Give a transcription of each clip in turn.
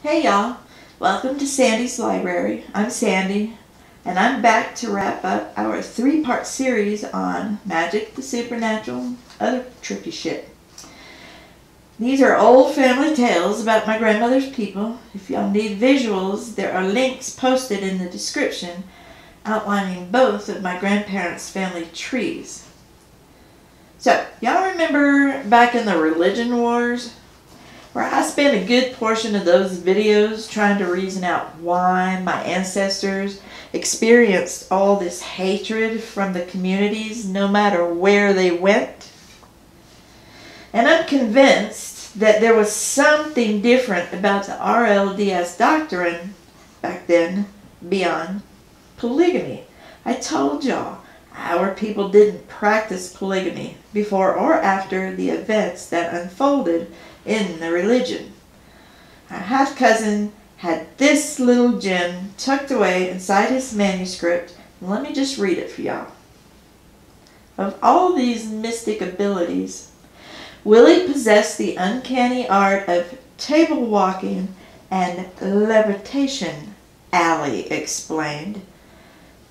Hey y'all, welcome to Sandy's Library. I'm Sandy, and I'm back to wrap up our three-part series on magic, the supernatural, and other trippy shit. These are old family tales about my grandmother's people. If y'all need visuals, there are links posted in the description outlining both of my grandparents' family trees. So, y'all remember back in the religion wars, where I spent a good portion of those videos trying to reason out why my ancestors experienced all this hatred from the communities no matter where they went? And I'm convinced that there was something different about the RLDS doctrine back then beyond polygamy. I told y'all our people didn't practice polygamy before or after the events that unfolded in the religion. Our half-cousin had this little gem tucked away inside his manuscript. Let me just read it for y'all. Of all these mystic abilities, Willie possessed the uncanny art of table walking and levitation. Allie explained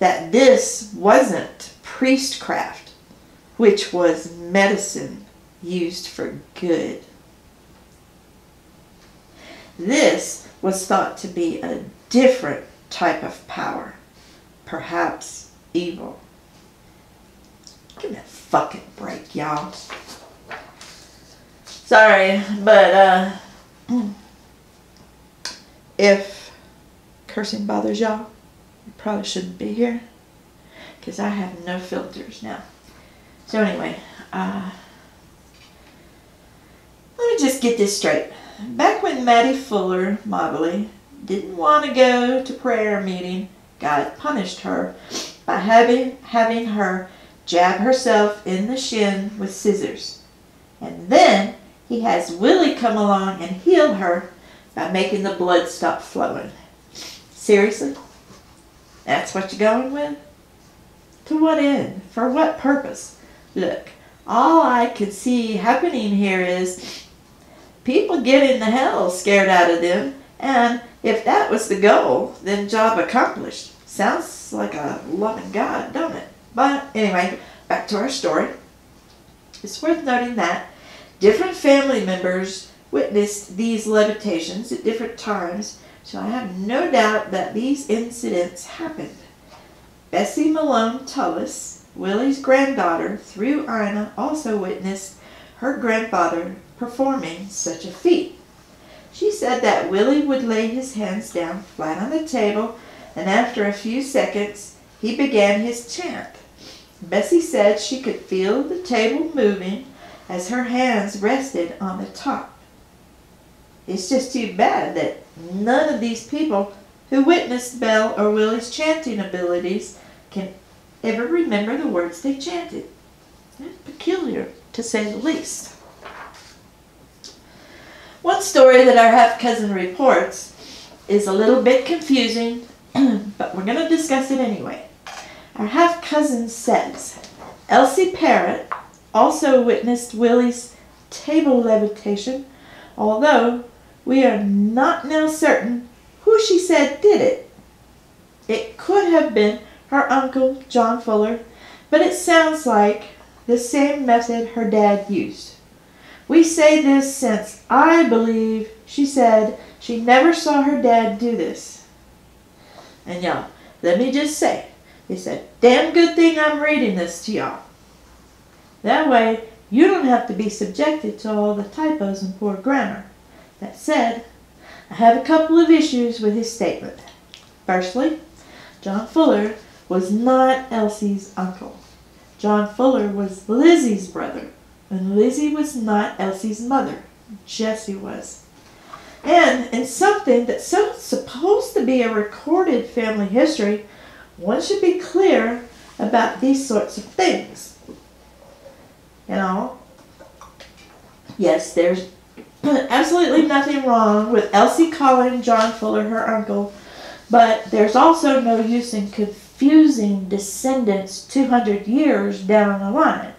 that this wasn't priestcraft, which was medicine used for good. This was thought to be a different type of power, perhaps evil. Give me a fucking break, y'all. Sorry, but if cursing bothers y'all, you probably shouldn't be here, because I have no filters now. So anyway, let me just get this straight. Back when Maddie Fuller Mobley didn't want to go to prayer meeting, God punished her by having her jab herself in the shin with scissors. And then he has Willie come along and heal her by making the blood stop flowing. Seriously? That's what you're going with? To what end? For what purpose? Look, all I can see happening here is people getting the hell scared out of them, and if that was the goal, then job accomplished. Sounds like a loving God, don't it? But anyway, back to our story. It's worth noting that different family members witnessed these levitations at different times, so I have no doubt that these incidents happened. Bessie Malone Tullis, Willie's granddaughter, through Ina, also witnessed her grandfather performing such a feat. She said that Willie would lay his hands down flat on the table, and after a few seconds he began his chant. Bessie said she could feel the table moving as her hands rested on the top. It's just too bad that none of these people who witnessed Belle or Willie's chanting abilities can ever remember the words they chanted. That's peculiar, to say the least. One story that our half-cousin reports is a little bit confusing, but we're going to discuss it anyway. Our half-cousin says Elsie Parrott also witnessed Willie's table levitation, although we are not now certain who she said did it. It could have been her uncle, John Fuller, but it sounds like the same method her dad used. We say this since I believe she said she never saw her dad do this. And y'all, let me just say, it's a damn good thing I'm reading this to y'all. That way, you don't have to be subjected to all the typos and poor grammar. That said, I have a couple of issues with his statement. Firstly, John Fuller was not Elsie's uncle. John Fuller was Lizzie's brother, and Lizzie was not Elsie's mother. Jessie was. And in something that's supposed to be a recorded family history, one should be clear about these sorts of things. You know, yes, there's absolutely nothing wrong with Elsie calling John Fuller her uncle, but there's also no use in confusing descendants 200 years down the line.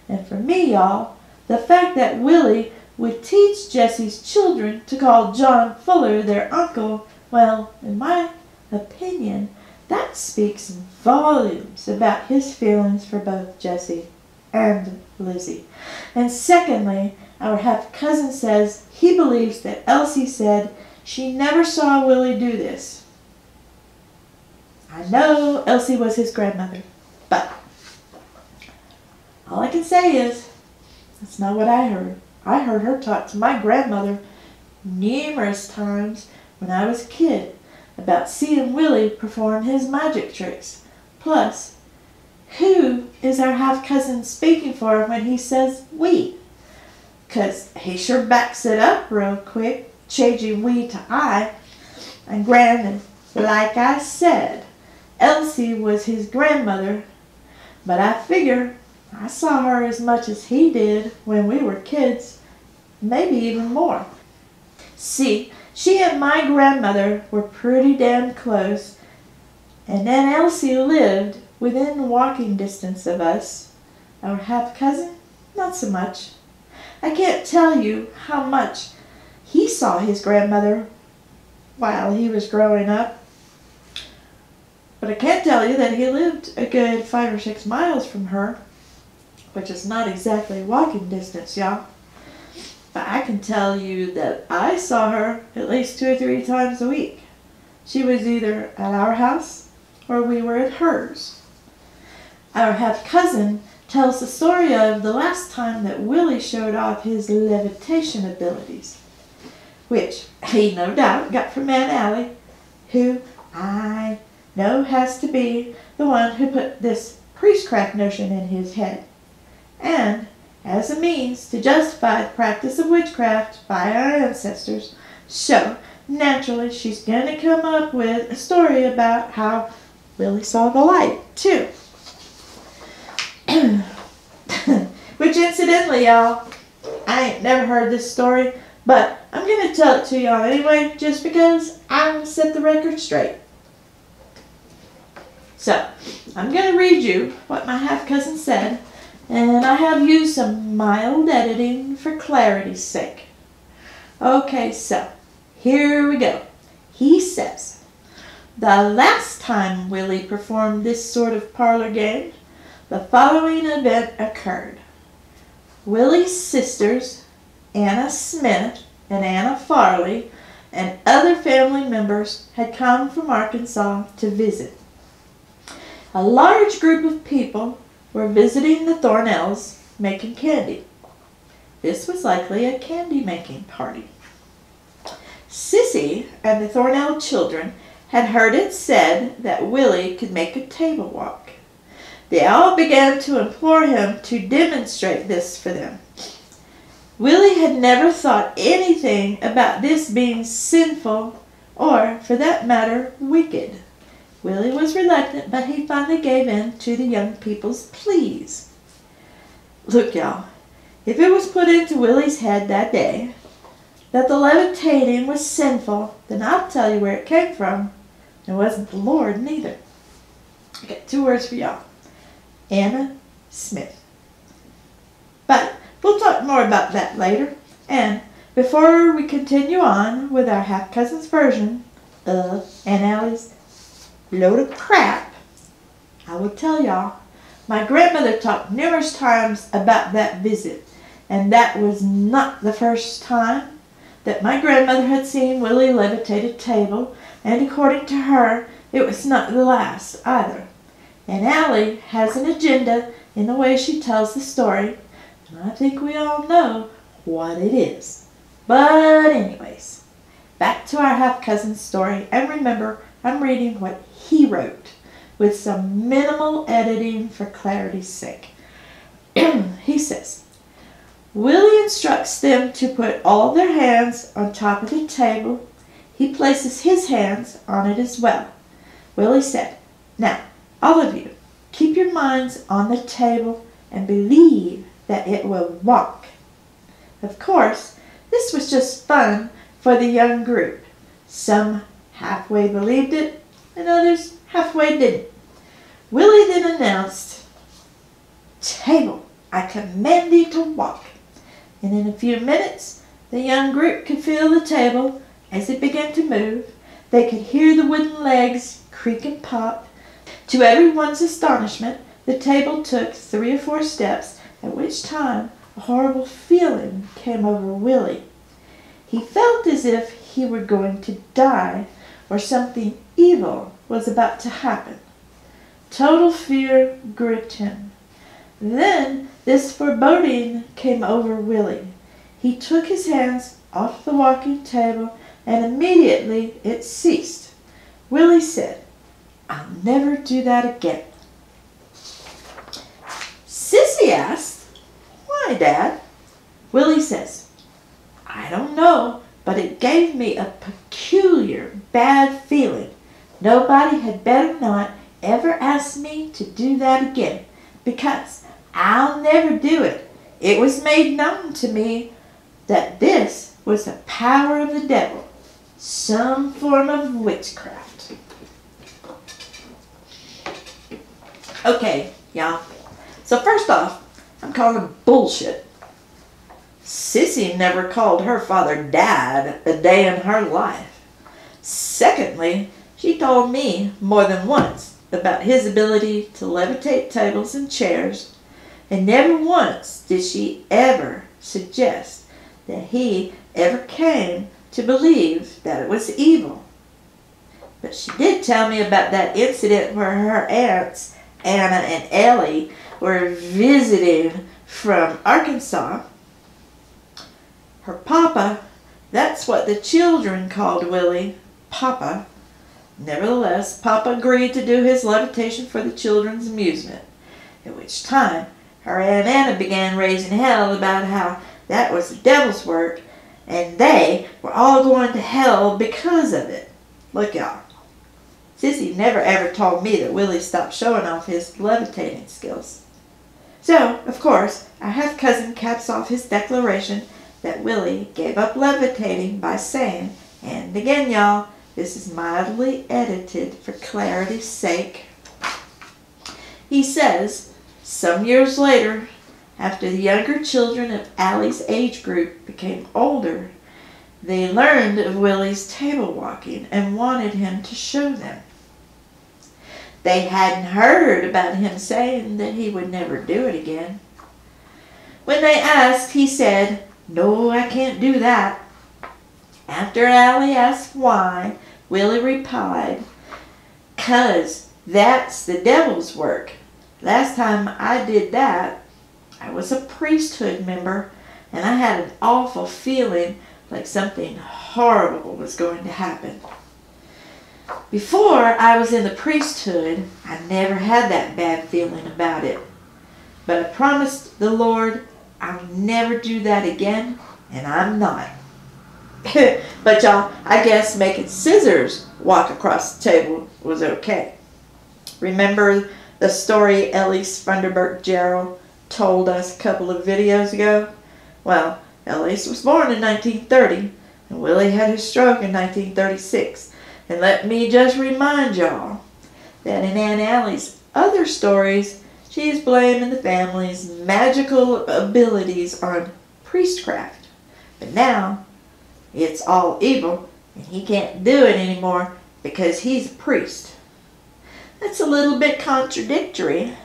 And for me, y'all, the fact that Willie would teach Jesse's children to call John Fuller their uncle, well, in my opinion, that speaks volumes about his feelings for both Jesse and Lizzie. And secondly, our half-cousin says he believes that Elsie said she never saw Willie do this. I know Elsie was his grandmother, but all I can say is that's not what I heard. I heard her talk to my grandmother numerous times when I was a kid about seeing Willie perform his magic tricks. Plus, who is our half-cousin speaking for when he says we? 'Cause he sure backs it up real quick, changing we to I. And granted, like I said, Elsie was his grandmother, but I figure I saw her as much as he did when we were kids, maybe even more. See, she and my grandmother were pretty damn close, and then Elsie lived within walking distance of us. Our half-cousin, not so much. I can't tell you how much he saw his grandmother while he was growing up, but I can tell you that he lived a good 5 or 6 miles from her, which is not exactly walking distance, y'all. But I can tell you that I saw her at least 2 or 3 times a week. She was either at our house or we were at hers. Our half-cousin tells the story of the last time that Willie showed off his levitation abilities, which he no doubt got from Aunt Allie, who I know has to be the one who put this priestcraft notion in his head, and as a means to justify the practice of witchcraft by our ancestors. So, naturally, she's going to come up with a story about how Willie saw the light, too. Which, incidentally, y'all, I ain't never heard this story, but I'm going to tell it to y'all anyway, just because I want to set the record straight. So, I'm going to read you what my half-cousin said, and I have used some mild editing for clarity's sake. Okay, so, here we go. He says, the last time Willie performed this sort of parlor game, the following event occurred. Willie's sisters, Anna Smith and Anna Farley, and other family members had come from Arkansas to visit. A large group of people were visiting the Thornells, making candy. This was likely a candy-making party. Sissy and the Thornell children had heard it said that Willie could make a table walk. They all began to implore him to demonstrate this for them. Willie had never thought anything about this being sinful or, for that matter, wicked. Willie was reluctant, but he finally gave in to the young people's pleas. Look, y'all, if it was put into Willie's head that day that the levitating was sinful, then I'll tell you where it came from. It wasn't the Lord, neither. I got 2 words for y'all. Anna Smith. But we'll talk more about that later. And before we continue on with our half-cousin's version of Aunt Allie's load of crap, I will tell y'all, my grandmother talked numerous times about that visit, and that was not the first time that my grandmother had seen Willie levitate a table, and according to her, it was not the last either. And Allie has an agenda in the way she tells the story, and I think we all know what it is. But anyways, back to our half-cousin's story, and remember, I'm reading what he wrote, with some minimal editing for clarity's sake. He says, Willie instructs them to put all their hands on top of the table. He places his hands on it as well. Willie said, now, all of you, keep your minds on the table and believe that it will walk. Of course, this was just fun for the young group. Some halfway believed it, and others halfway didn't. Willie then announced, Table, I command thee to walk. And in a few minutes, The young group could feel the table as it began to move. They could hear the wooden legs creak and pop. To everyone's astonishment, the table took 3 or 4 steps, at which time a horrible feeling came over Willie. He felt as if he were going to die, or something evil was about to happen. Total fear gripped him. Then this foreboding came over Willie. He took his hands off the walking table, and immediately it ceased. Willie said, "I'll never do that again." Sissy asked, "Why, Dad?" Willie says, "I don't know, but it gave me a peculiar bad feeling. Nobody had better not ever ask me to do that again, because I'll never do it. It was made known to me that this was the power of the devil, some form of witchcraft." Okay, y'all. So first off, I'm calling bullshit. Sissy never called her father Dad a day in her life. Secondly, she told me more than once about his ability to levitate tables and chairs, and never once did she ever suggest that he ever came to believe that it was evil. But she did tell me about that incident where her aunts, Anna and Ellie, were visiting from Arkansas. Her papa, that's what the children called Willie, Papa. Nevertheless, Papa agreed to do his levitation for the children's amusement, at which time her Aunt Anna began raising hell about how that was the devil's work, and they were all going to hell because of it. Look, y'all. Sissy never ever told me that Willie stopped showing off his levitating skills. So, of course, our half-cousin caps off his declaration that Willie gave up levitating by saying, and again, y'all, this is mildly edited for clarity's sake. He says, some years later, after the younger children of Allie's age group became older, they learned of Willie's table walking and wanted him to show them. They hadn't heard about him saying that he would never do it again. When they asked, he said, "No, I can't do that." After Allie asked why, Willie replied, "'Cause that's the devil's work. Last time I did that, I was a priesthood member, and I had an awful feeling like something horrible was going to happen. Before I was in the priesthood, I never had that bad feeling about it. But I promised the Lord I'll never do that again, and I'm not." But y'all, I guess making scissors walk across the table was okay. Remember the story Elise Funderburk Gerald told us a couple of videos ago? Well, Elise was born in 1930, and Willie had his stroke in 1936. And let me just remind y'all that in Aunt Allie's other stories, she's blaming the family's magical abilities on priestcraft. But now, it's all evil, and he can't do it anymore because he's a priest. That's a little bit contradictory,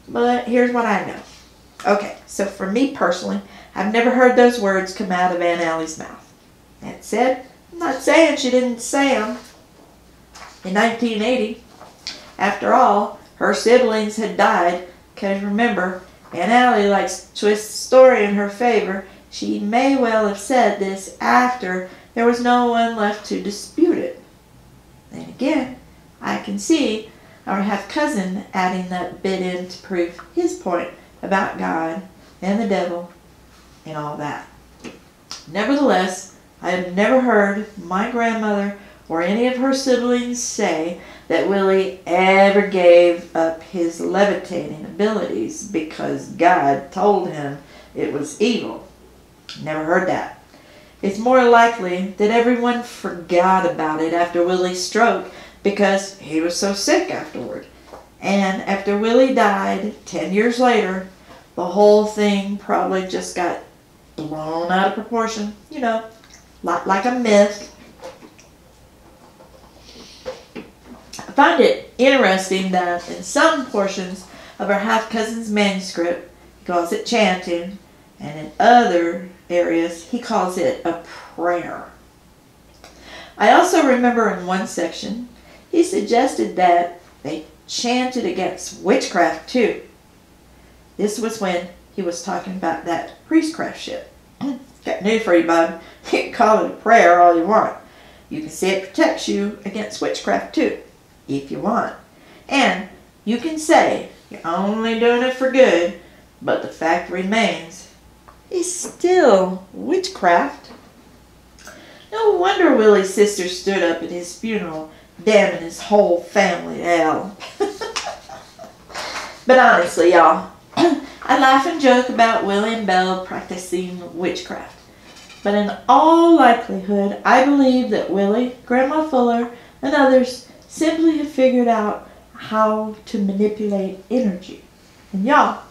but here's what I know. Okay, so for me personally, I've never heard those words come out of Aunt Allie's mouth. That said, I'm not saying she didn't say them. In 1980, after all, her siblings had died, because remember, Aunt Allie likes to twist the story in her favor. She may well have said this after there was no one left to dispute it. Then again, I can see our half-cousin adding that bit in to prove his point about God and the devil and all that. Nevertheless, I have never heard my grandmother or any of her siblings say that Willie ever gave up his levitating abilities because God told him it was evil. Never heard that. It's more likely that everyone forgot about it after Willie's stroke because he was so sick afterward. And after Willie died 10 years later, the whole thing probably just got blown out of proportion, like a myth. I find it interesting that in some portions of our half-cousin's manuscript, he calls it chanting, and in other areas, he calls it a prayer. I also remember in one section, he suggested that they chanted against witchcraft too. This was when he was talking about that priestcraft shit. Got news for you, bud. You can call it a prayer all you want. You can say it protects you against witchcraft too, if you want. And you can say you're only doing it for good, but the fact remains, it's still witchcraft. No wonder Willie's sister stood up at his funeral, damning his whole family to hell. But honestly, y'all, I laugh and joke about Willie and Belle practicing witchcraft. But in all likelihood, I believe that Willie, Grandma Fuller, and others simply have figured out how to manipulate energy. And y'all,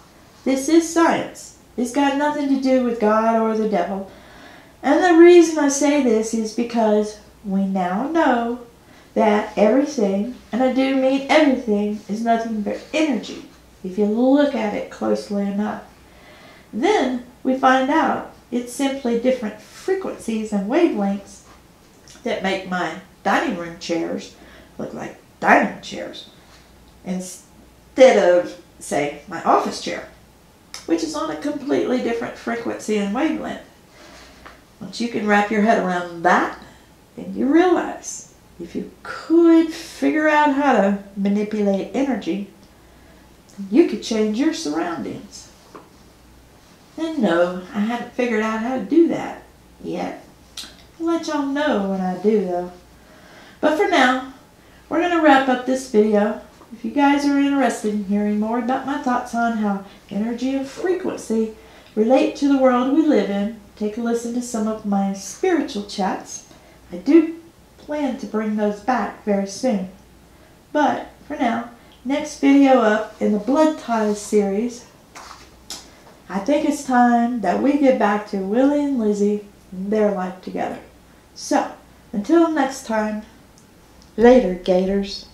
this is science. It's got nothing to do with God or the devil. And the reason I say this is because we now know that everything, and I do mean everything, is nothing but energy, if you look at it closely enough. Then we find out it's simply different frequencies and wavelengths that make my dining room chairs look like dining chairs instead of, say, my office chair, which is on a completely different frequency and wavelength. Once you can wrap your head around that, then you realize if you could figure out how to manipulate energy, you could change your surroundings. And no, I haven't figured out how to do that yet. I'll let y'all know when I do though. But for now, we're going to wrap up this video. If you guys are interested in hearing more about my thoughts on how energy and frequency relate to the world we live in, take a listen to some of my spiritual chats. I do plan to bring those back very soon. But for now, next video up in the Blood Ties series, I think it's time that we get back to Willie and Lizzie and their life together. So, until next time, later, Gators.